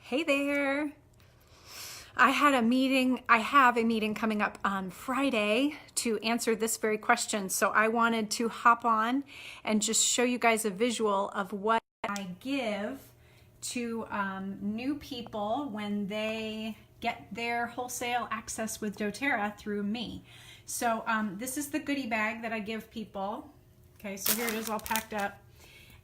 Hey there. I have a meeting coming up on Friday to answer this very question. So I wanted to hop on and just show you guys a visual of what I give to new people when they get their wholesale access with doTERRA through me. So this is the goodie bag that I give people. Okay, so here it is all packed up.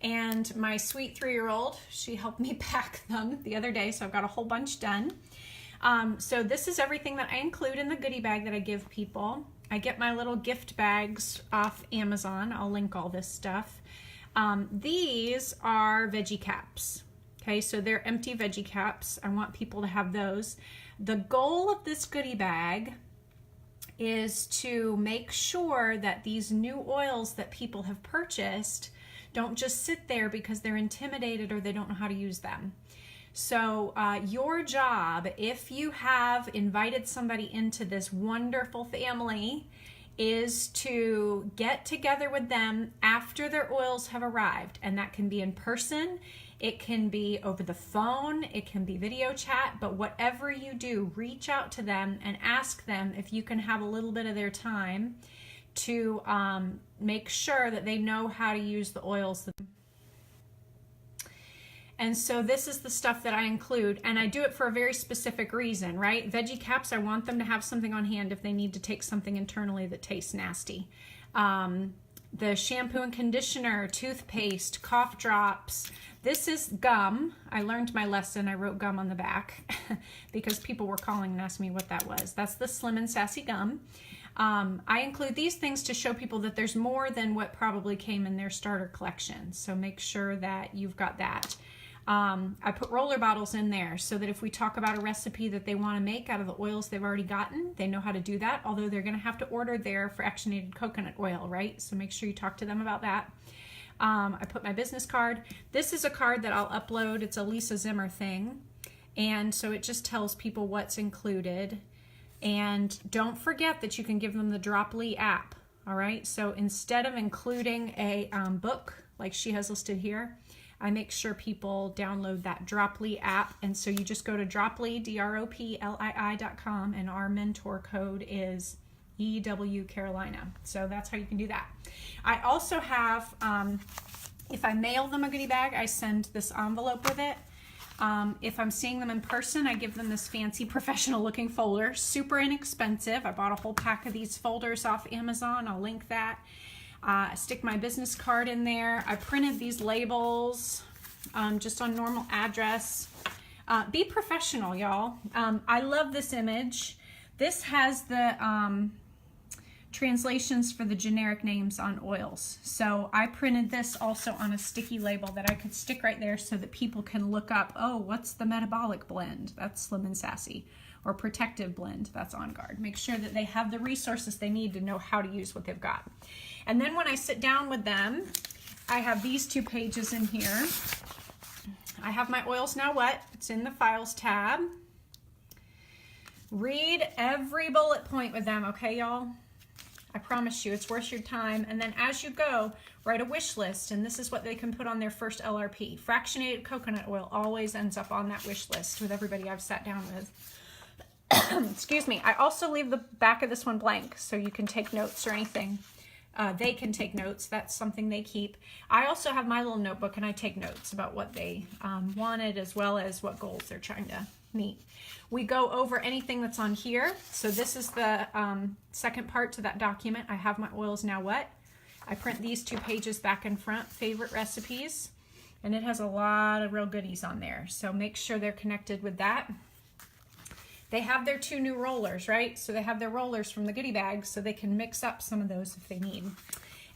And my sweet 3-year-old, she helped me pack them the other day, so I've got a whole bunch done. So this is everything that I include in the goodie bag that I give people. I get my little gift bags off Amazon. I'll link all this stuff. These are veggie caps. Okay, so they're empty veggie caps. I want people to have those. The goal of this goodie bag is to make sure that these new oils that people have purchased don't just sit there because they're intimidated or they don't know how to use them. So your job, if you have invited somebody into this wonderful family, is to get together with them after their oils have arrived. And that can be in person, it can be over the phone, it can be video chat, but whatever you do, reach out to them and ask them if you can have a little bit of their time to make sure that they know how to use the oils. And so this is the stuff that I include, and I do it for a very specific reason, right? Veggie caps, I want them to have something on hand if they need to take something internally that tastes nasty. The shampoo and conditioner, toothpaste, cough drops. This is gum. I learned my lesson. I wrote gum on the back because people were calling and asking me what that was. That's the Slim and Sassy gum. I include these things to show people that there's more than what probably came in their starter collection. So make sure that you've got that. I put roller bottles in there so that if we talk about a recipe that they want to make out of the oils they've already gotten, they know how to do that, although they're going to have to order their fractionated coconut oil, right? So make sure you talk to them about that. I put my business card. This is a card that I'll upload. It's a Lisa Zimmer thing. And so it just tells people what's included. And don't forget that you can give them the Droply app, all right? So instead of including a book like she has listed here, I make sure people download that Droply app. And so you just go to Droply, DROPLII.com, and our mentor code is EW Carolina. So that's how you can do that. I also have, if I mail them a goodie bag, I send this envelope with it. If I'm seeing them in person, I give them this fancy professional looking folder, super inexpensive. I bought a whole pack of these folders off Amazon. I'll link that. I stick my business card in there. I printed these labels just on normal address. Be professional, y'all. I love this image. This has the translations for the generic names on oils. So I printed this also on a sticky label that I could stick right there so that people can look up, oh, what's the metabolic blend? That's Slim and Sassy. Or protective blend, that's On Guard. Make sure that they have the resources they need to know how to use what they've got. And then when I sit down with them, I have these 2 pages in here. I have my Oils Now What. It's in the Files tab. Read every bullet point with them, okay, y'all? I promise you, it's worth your time. And then as you go, write a wish list, and this is what they can put on their first LRP. Fractionated coconut oil always ends up on that wish list with everybody I've sat down with. Excuse me. I also leave the back of this one blank so you can take notes or anything. They can take notes. That's something they keep. I also have my little notebook and I take notes about what they wanted as well as what goals they're trying to meet. We go over anything that's on here. So this is the second part to that document. I have my Oils Now What. I print these 2 pages back and front, favorite recipes, and it has a lot of real goodies on there. So make sure they're connected with that. They have their 2 new rollers, right? So they have their rollers from the goodie bag so they can mix up some of those if they need.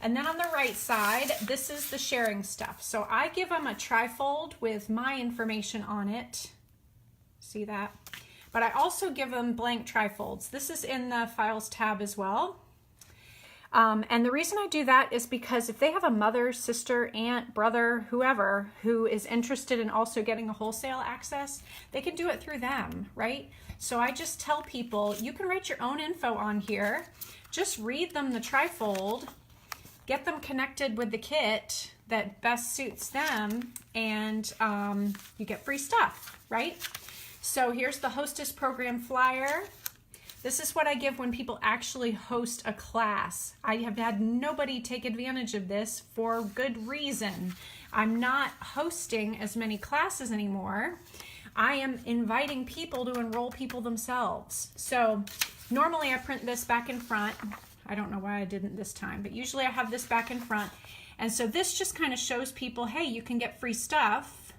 And then on the right side, this is the sharing stuff. So I give them a trifold with my information on it. See that? But I also give them blank trifolds. This is in the Files tab as well. And the reason I do that is because if they have a mother, sister, aunt, brother, whoever who is interested in also getting a wholesale access, they can do it through them, right? So I just tell people, you can write your own info on here. Just read them the trifold, get them connected with the kit, that best suits them, and you get free stuff, right? So here's the Hostess Program flyer. This is what I give when people actually host a class. I have had nobody take advantage of this for good reason. I'm not hosting as many classes anymore. I am inviting people to enroll people themselves. So normally I print this back in front. I don't know why I didn't this time, but usually I have this back in front. And so this just kind of shows people, hey, you can get free stuff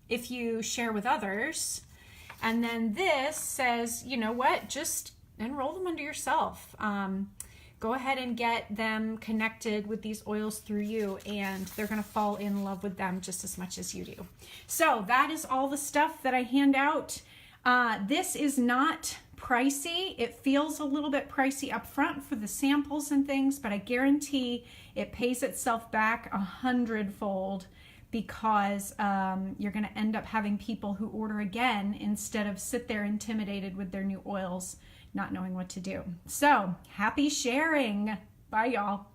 if you share with others. And then this says, you know what, just enroll them under yourself. Go ahead and get them connected with these oils through you, and they're going to fall in love with them just as much as you do. So that is all the stuff that I hand out. This is not pricey. It feels a little bit pricey up front for the samples and things, but I guarantee it pays itself back 100-fold, because you're going to end up having people who order again instead of sit there intimidated with their new oils, not knowing what to do. So happy sharing. Bye, y'all.